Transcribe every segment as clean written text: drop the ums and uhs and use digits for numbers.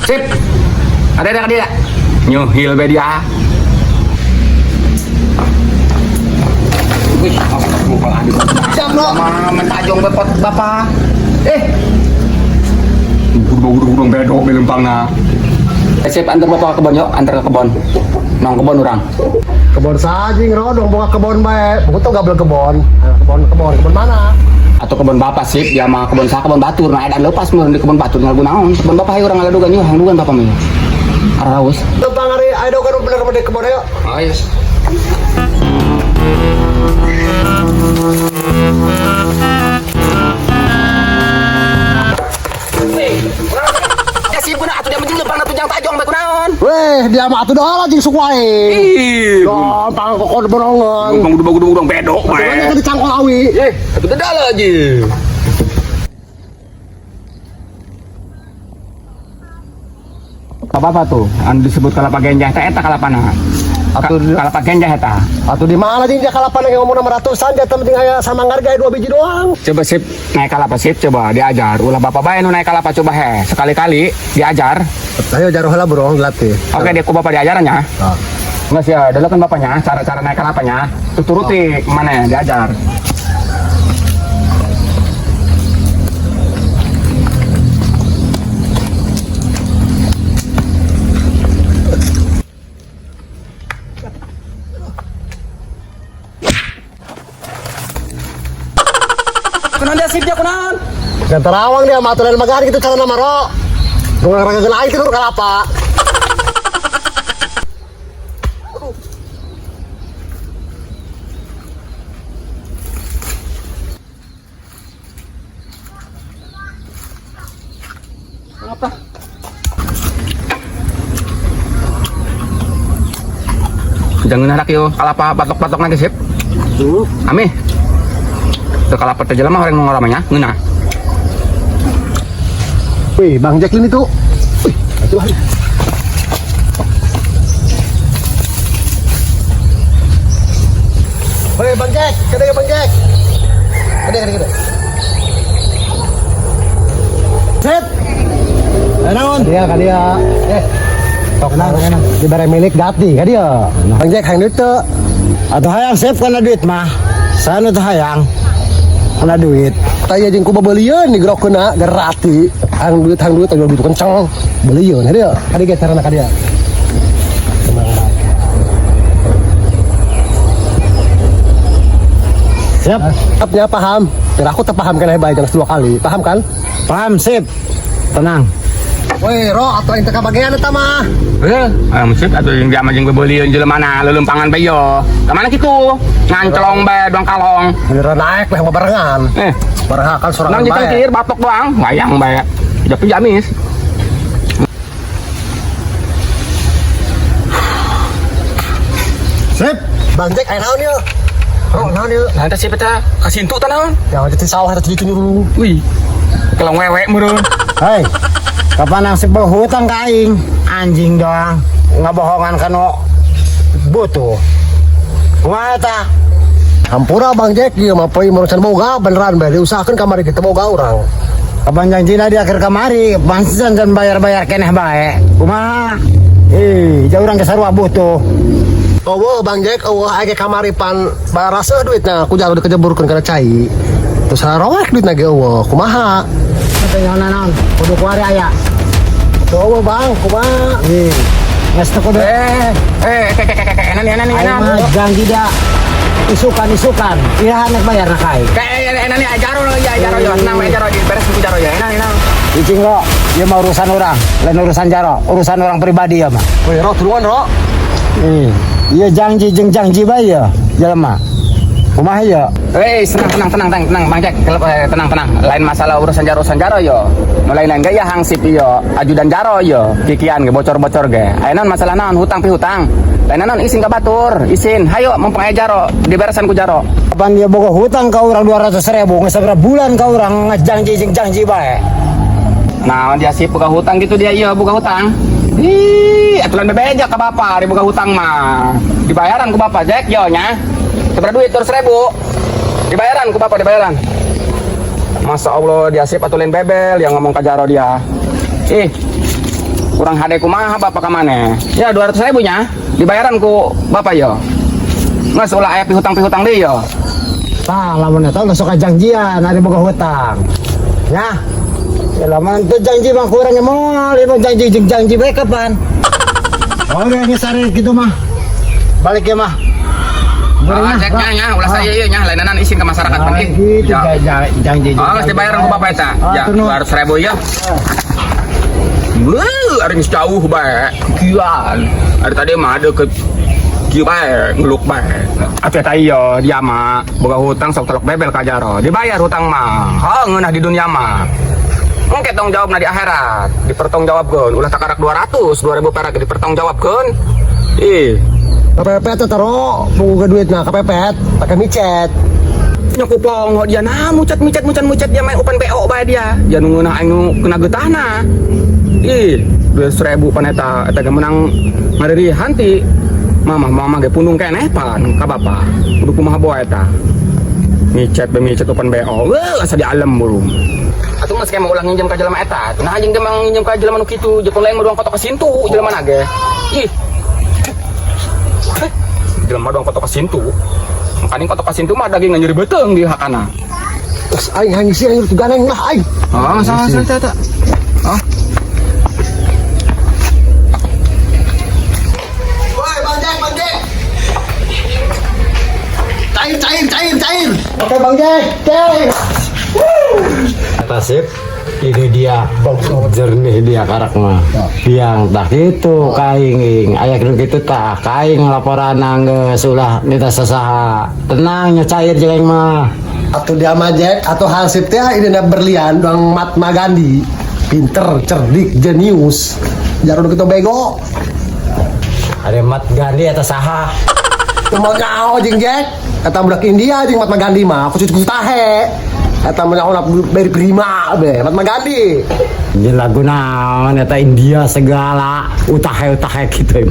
Sip. Ada dia. Nyuhil be dia. Wih, bukan adik. Siap lo. Mentajong be pot bapak. Gudung bedok be lempangna. Sip, antar bapak ke kebon yuk, antar ke kebon. Nong kebon orang. Kebon sajing rodong buka kebon bae. Begitu gak beli kebon. Kebon mana? Atau kebun bapak sip ya mah kebun sah kebun batur nah edan lepas mun di kebun batur ngagu naon kebun bapak hayu urang ngaladogan yeuh hang dugan bapak mah araus tentang hari ayo kan bener bener kebon ayo ayo ya sip beuna atuh dia menjing depan atuh jang tajong bae kunaon weh dia mah atuh dah anjing suku ae gampang kok berongan gudung bedok bae kan dicangkol awi atuh dedal lagi apa tuh anu disebut kalapa genjah teh eta kalapana kalapa genjah eta atuh di mana jeung dia kalapana ngomong 600-an dia penting aya sama ngargai 2 biji doang coba sip naik kalapa sip coba diajar ulah bapak bae nu naik kalapa coba he sekali-kali diajar ayo jaruh heula bro dilatih oke deh ku bapak diajarannya enggak sih ya dalakan bapaknya cara-cara naik kalapanya tuturuti mana diajar kunaon dia sipnya kunaon dan terawang dia mah aturan magari gitu cara nama ro ngaragakeun aing tidur kalapa apa jangan harak yo kalapa batok-batok nanti sip ame teu kalapa teh jelema horeng ngoramanya ngeunah wih Bang Jacqueline itu wih atuh wih Bang Jack kade Bang Jack kade set naon dia ka dia tok naon di bare milik dati ka dia Bang Jack hayang duit teu atuh hayang save kana duit mah sanu teh hayang kana duit taya jeung ku babeulieuan di gerokeuna gerati hang duit anu duit kencang beulieun dia ka dia carana ka dia siap siapnya paham dan aku tak paham kan hebat jelas 2 kali paham kan paham sip tenang woi ro atuh teh kabagean eta mah sip atuh yang dia mah jeung beuleun jelemana leuleumpangan bae yo ka mana kitu ngancelong bae doang kalong beneran naik lah barengan barengan sorangan bae nang dikir batok doang wayang bae jadi jamis sip Bang Jack aya naon ieu ro naon ieu nah teh sip eta kasintu teh naon ya di sawah eta di nyuruh wih kelong wewe meureun hei kapan yang sebel hutang ka aing anjing doang ngabohongan kanu butuh kumaha eta hampura Bang Jack ieu mah poe manusia boga beneran bae diusahakeun kamari kita boga urang kapan janjina di akhir kamari pantesan dan bayar-bayar keneh bae kumaha jauh urang kasarua butuh oh Bang Jack aya kamari pan baraseuh duitna ku jago dikejeburkeun kana cai terus sarowek duitna ge kumaha tanya naon kudu kuari aya tuh Bang kumaha geus teu kudu enan janji da isukan irahan nek bayar na kai enan nih ajaro ya senang ajaro di beres ajaro ya enan cicing lo ieu mah urusan urang lain urusan jaro urusan orang pribadi ya mah ro tuluan ro iya janji jeung janji bae ya jelema Kumaha ya? Tenang Bang Jack. Tenang. Lain masalah urusan jaro yo. Mulai lain gaya hangsip yo. Ajudan jaro yo. Kikian ge bocor-bocor ge. Ayeuna masalah naon hutang pi hutang. Lain naon isin ka batur, isin. Hayo mumpung aya jaro, diberesan ku jaro. Kapan dia boga hutang ka urang 200.000, geus sabaraha bulan ka urang ngajangji bae. Nah, dia sip boga hutang gitu dia iya boga hutang. Ih, aturan bebeja ka bapak, di boga hutang mah. Dibayaran ku bapak Jack yo nya. Seberapa duit 100.000. Dibayaran ku bapak dibayaran. Masa Allah dia sip atuh lain bebel yang ngomong ka jaro dia. Ih. Kurang hade kumaha bapak ka maneh. Ya 200.000 nya. Dibayaran ku bapak yo. Nges ulah aya hutang deui yo. Tah lamun eta geus sok janjian ari boga hutang. Ya. Ya lamun teu janji mah kurang moal, ieu janji bae kapan? Oke, geus ari kitu mah. Balik ya mah. Ceknya nya, ulah saya ieu nya, lainanan isin ke masyarakat penting. Gitu janji. Oh, geus dibayaran ku bapak eta. Ya, 200.000 ya. Ari geus jauh bae. Kian. Ari tadi mah ada ke kieu bae, ngeluk bae. Atuh eta ieu dia mah boga hutang sok telok bebel ka jaro. Dibayar hutang mah. Ngeunah di dunia mah. Engke tanggung jawabna di akhirat, dipertanggungjawabkeun. Ulah takarak 200.000 perak dipertanggungjawabkeun. Ih, KPPT taro, boga duitna KPPT, pakai micet. Nyokupong dia nah mucat dia main open BO bae dia. Ya nungguna aing kena getahna. Ih, 200.000 pan eta ge menang ngariri hanti. Mama ge pundung keneh pan ka bapak. Kudu kumaha bae eta. Micet open BO. Weuh asa di alam bulu. Atuh mas kayak mau ulang nginjem ka jelema eta. Nah anjing ge mang nginjem ka jelema nu kitu, jeung lain mah kotok ka sintu jelema na ge. Ih. Jelema doang kotok ka sintu. Makanya kotok ka sintu mah daging nyeri beteung di hakana. Terus aing hangisi aing teu ganeng lah aing. Oh, salah eta. Oh. Woi, Bang Jack. Cair. Oke, Bang Jack. Cair. Kata sip, ini dia jernih dia karak mah. Yang tak itu kaing aya kitu tah kaing laporan geus ulah nita sasaha. Tenang nya cair jeung mah. Atuh dia mah Jack, atuh hansip teh idena berlian Bang Mahatma Gandhi. Pinter, cerdik, jenius. Jarang kitu bego. Ada Mat Gandhi eta saha? Teu mau nyao jeung Jack. Eta budak India jeung Mahatma Gandhi mah kucu tahe. Eta mah beri prima be Mahatma Gandhi. Di lagu naon eta India segala utahe kitu.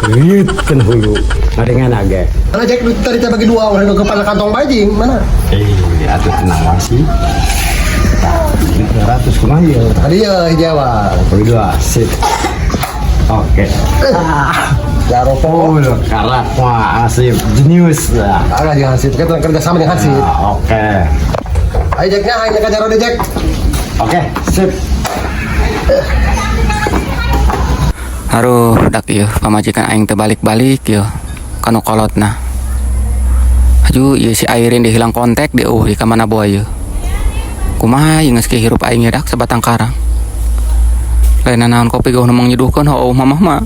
Riut kan hulu. Ngadengan age. Mana Jack duit tadi teh bagi dua urang ke kantong bajing mana? Atuh tenang sih. 300 kumaha ieu? Tadi ya Jawa. Bagi dua sip. Oke. Jaro po. Karak mah asip jenius lah. Ada di hansip, kita kerja sama dengan hansip. Oke. Ayo Jacknya, ayo ke Jaro deh Jack. Oke, sip. Haruh dak ieu pamajikan aing teh balik-balik ieu kanu kolotna. Aju ieu si Airin dihilang kontak di di ka mana boa ieu. Kumaha ieu geus hirup aing dak sabatang karang. Lain naon kopi geuh nemong nyeduhkeun heuh mamah mah.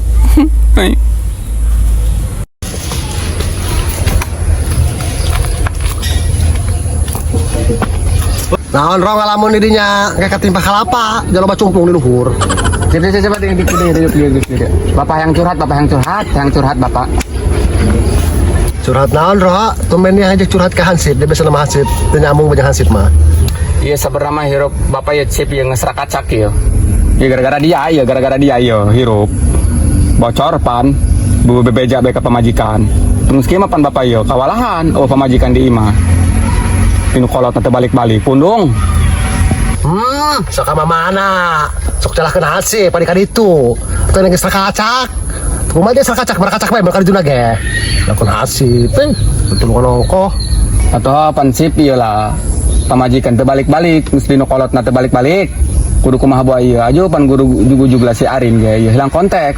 Naon rong ngalamun dirinya kayak ketimpa kalapa, jangan lupa cumpung di luhur. Coba di Bapak yang curhat Bapak. Curhat naon roh? Tumbennya aja curhat ke hansip, dia biasa nama hansip, dia nyambung banyak hansip mah. Iya seberapa hirup Bapak ya sip yang ngesrak kacak ya. Ya gara-gara dia hirup. Bocor pan, bu bebeja bae ka pamajikan. Terus kieu mah pan Bapak ya kawalahan pamajikan di imah. Inu kolot teh balik-balik pundung. Sok ka mana? Sok celah kena hansip, pada kali itu. Tuh yang ngesrak kacak. Kumaha dia serak kacak, merakacak bae, mereka dijuna ge. Lakon hansip, betul nongko. Atau pan sip ieu lah. Pamajikan teh balik-balik, mesti nu kolotna teh balik-balik. Kudu kumaha bae ieu aja pan guru jugu-jugu si Arin ge ieu hilang kontak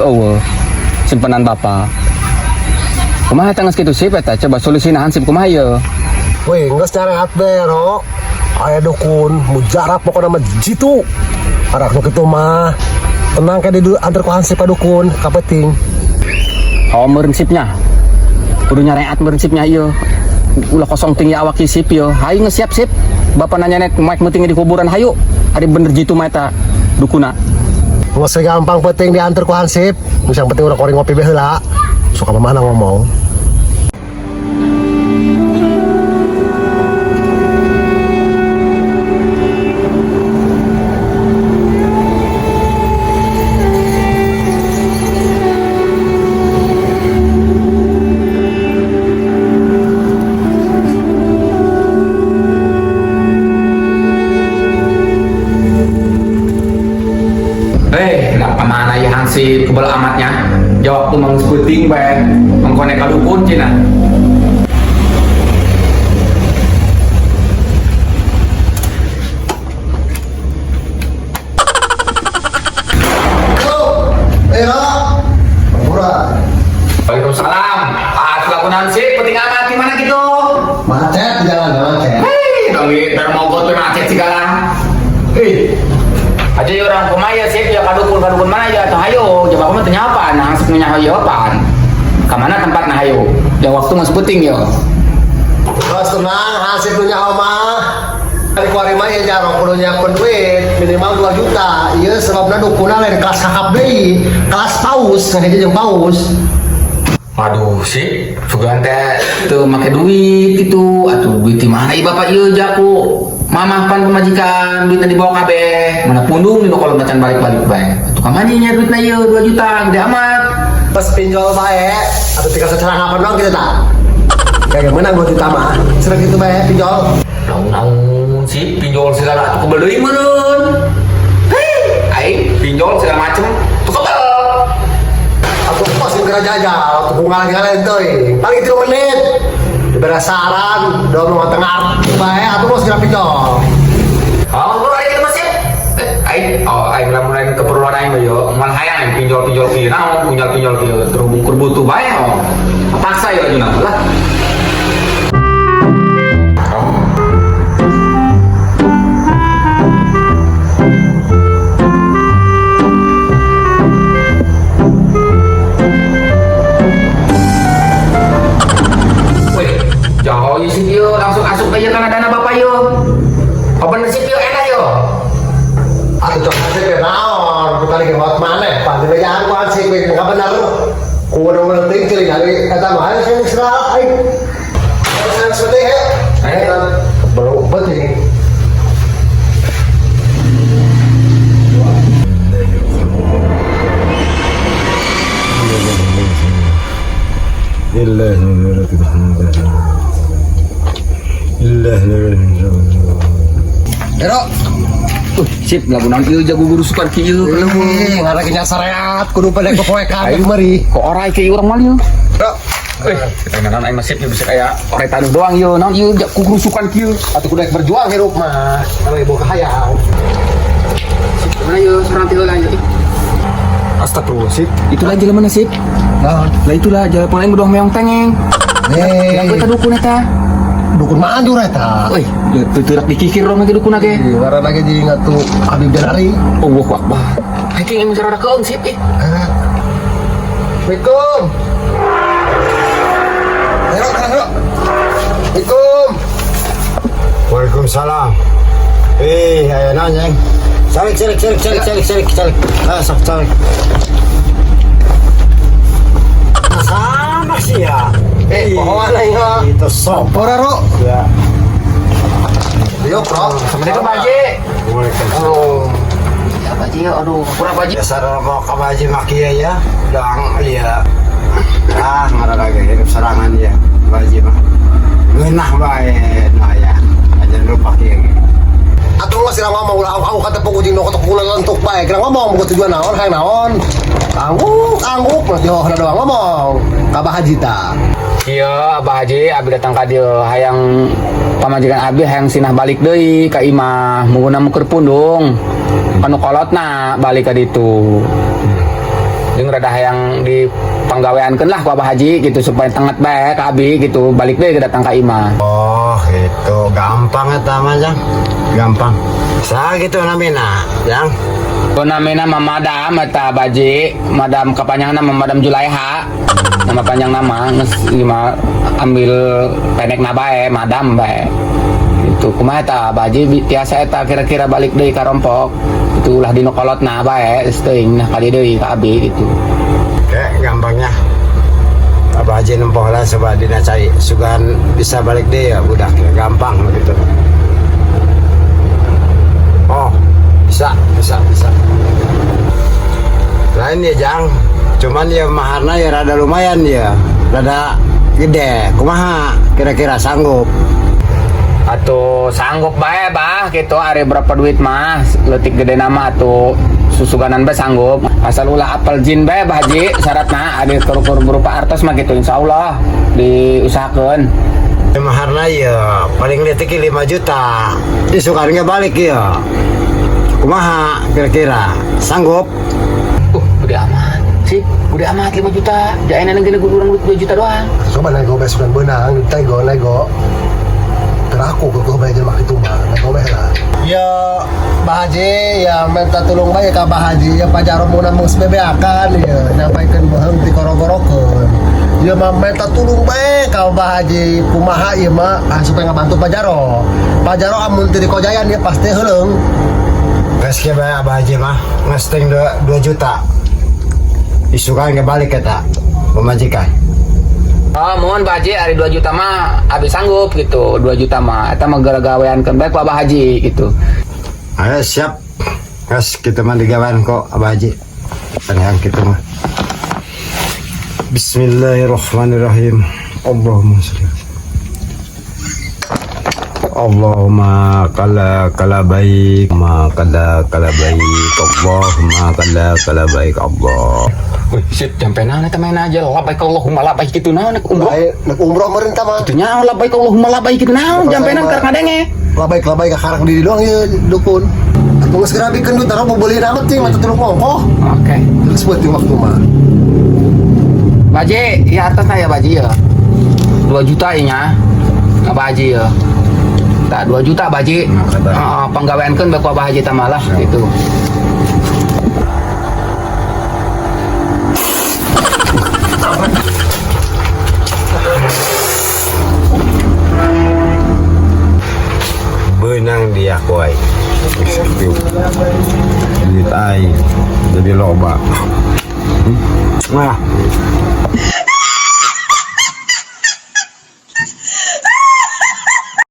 simpenan Bapak. Kumaha teh geus kitu sip eta coba solusina hansip kumaha ieu. Weh, geus nyarehat bae ro. Aya dukun mujarab pokona mah jitu. Arak nu kitu mah tenang ke di antar ku hansip ka dukun ka peuting. Meureun sipnya. Kudu nyarehat meureun sipnya ieu. ulah kosong tinggi awak sip yo. Hayu ngesiap sip. Bapak nanya net Mike meeting di kuburan hayu. Ada bener jitu mata dukuna. Nggak gampang penting diantar ku Hansip. Yang penting udah koreng ngopi behela. Suka mana ngomong. Kemana ya Hansi kebal amatnya? Jawab tuh mang sebuting bae, mengkonek kadukun cina. Waalaikumsalam. Selaku Hansi, penting amat gimana gitu? Macet jalan macet. Hei, dong ini mau gue macet segala. Aja orang pemaya sih ya kadukun mana ya atau hayo coba kamu tanya apa nah sebenarnya hayo apaan kemana tempat nah hayo yang waktu mas puting yo Terus tenang hasil punya oma dari keluar mah ya jarang punya duit minimal 2 juta iya sebabnya dukuna lain kelas kakap deui kelas paus ngaji jeung paus. Aduh sih sugan teh tuh make duit gitu atuh duit di mana bapak ieu jaku Mama pan pemajikan duitnya dibawa kabeh mana pundung di kalau macan balik-balik bae tuh kamanya duitnya ieu 2 juta gede amat Pas pinjol bae atau tinggal secara ngapan dong kita tak kayak gimana 2 juta mah sering gitu bae pinjol naon sih pinjol segala tuh kebel deui meureun hei pinjol segala macem tuh kebel aku pasti kena jajal tuh ngalang-ngalang teuing paling 3 menit diberi saran dong mau tengah bae atau mau segera pinjol. Oh, bro, ayo masih. Ayo mulai keperluan ayo yo. Mal hayang pinjol kieu naon, pinjol kieu terhubung butuh bae. Paksa ya ajeuna lah. Jauh sih yo langsung asup aja karena dana bapak yo. Apa sih yo enak yo. Atau coba sih naon kita lagi buat mana? Pasti bejaan kuat sih nggak benar. Kudu ngerti ciri dari kata mah saya istirahat ayo. Saya sedih ya. Belum betul. Ero. Sip lagu naon ieu jago guru sukan kieu Ih, ngarang nyasareat kudu pada kepoekan Ayo mari. kok orai kieu urang mah ieu. Bro, Kita naon aing masih bisa kayak orai taneuh doang ieu naon ieu guru sukan kieu. atuh kudu berjuang hirup mah. Kalau ibu kahayang. Mana ieu sareng tieu lanjut. Astagfirullah sih. Itulah jalan mana sip? Nah, Lah itulah jalan paling berdua meong tengeng. Yang kita dukun eta. dukun manjur eta. Euy, teurak dikikir dong lagi dukun ge. Ngaran lagi di ngatu Habib Janari. Allahu Akbar. Haking emang sarada keung sip ih. Assalamualaikum. Ayo, ayo. Assalamualaikum. Waalaikumsalam. Ayo nanya. Calik. Sok calik. Sama sih ya. Pohon ayo. Itu sok. Ora ro. Ya. Yo, bro. Assalamualaikum Pak Haji. Waalaikumsalam. Aduh. Ya Pak Haji, aduh, kurang Pak Haji. Biasa rokok kabaji makia ya. Dang iya. Ngarang lagi hidup serangan ya. Baji mah. Ngeunah bae nah ya. Aja lupa kieu. Atuh mah sira ngomong ulah aku kata pengujing no kotok kula lentuk bae. Kira ngomong buat tujuan naon hayang naon. Angguk mah doang ngomong. Kabah Haji ta. Iya, Abah Haji, abi datang ka dieu hayang pamajikan abi hayang sinah balik deui ka imah munguna muker pundung. Anu kolotna balik ka ditu. Jeung rada hayang di panggaweankeun lah ku Abah Haji gitu supaya tenget bae ka abi gitu balik deui datang ka imah. Oh, itu gampang eta mah, Jang. Gampang. Sa gitu namina, Jang. Namanya Madam eta baji, Madam kepanjangan nama Madam Julaiha. Nama panjang nama nges lima ambil pendek nabae Madam bae. Itu kumaha eta baji tiasa eta kira-kira balik deui ka rompok. Itu ulah dino kolotna bae teuing nah kali deui ka abi gitu. Kayak gampangnya Abah Haji nempoh lah coba dina cai sugan bisa balik deh ya budak gampang begitu. Oh bisa. Lain ya Jang, cuman ya maharna ya rada lumayan ya, rada gede. Kumaha kira-kira sanggup? Atau sanggup bae bah gitu ari berapa duit mah leutik gede nama atuh susuganan bae sanggup asal ulah apel jin bae bah Haji syaratna adi kur berupa artos mah gitu insyaallah diusahakeun. Maharna ya paling leutik 5 juta. Disukannya balik ya. Kumaha kira-kira sanggup? Gede amat sih, gede amat 5 juta. Jaenan gini kurang 2 juta doang. Coba nego besukan benang, nego. Teraku ke gue bayar mak itu mah, nego lah. Ya Bah Haji, ya minta tolong bae ka Bah Haji, ya pajaro mau namung sebebeakan ya, nyampaikan baheung ti korogorokeun. Ya mah minta tolong bae ka Bah Haji, kumaha ieu mah supaya ngabantu pajaro. Pajaro amun teu dikojayan ya pasti heuleung. Gas ke bae Abah Haji mah ngesteng 2 juta. Isukan ke balik eta pemajikan. Oh mohon Pak Haji hari 2 juta mah habis sanggup gitu 2 juta mah eta mah gara-gaweankeun bae ku Abah Haji gitu. Ayo siap. Gas kita mah digawean kok Abah Haji. Panjang kita mah. Bismillahirrahmanirrahim. Allahumma sholli Allahumma kala baik ma kala baik Allahumma kala baik Allah. Wih, shit, jampe naon eta main aja labbaik Allahumma labbaik kitu naon umroh. Nek umroh meureun tah mah. Kitu nyaon labbaik Allahumma labbaik kitu naon jampe naon keur ngadenge. Labai ka karang diri doang ya dukun. Atuh geus gerabikeun duit taruh beuli amat ting mata tulung ongkoh. Oke. Terus buat di waktu mah. Baji, ya atasna ya Baji ya. 2 juta inya. Ka Baji ya. Tak 2 juta Baji. Penggaweankeun bae ku Abah Haji tah malah gitu. Benang dia kuai. Duit ai jadi loba. Nah.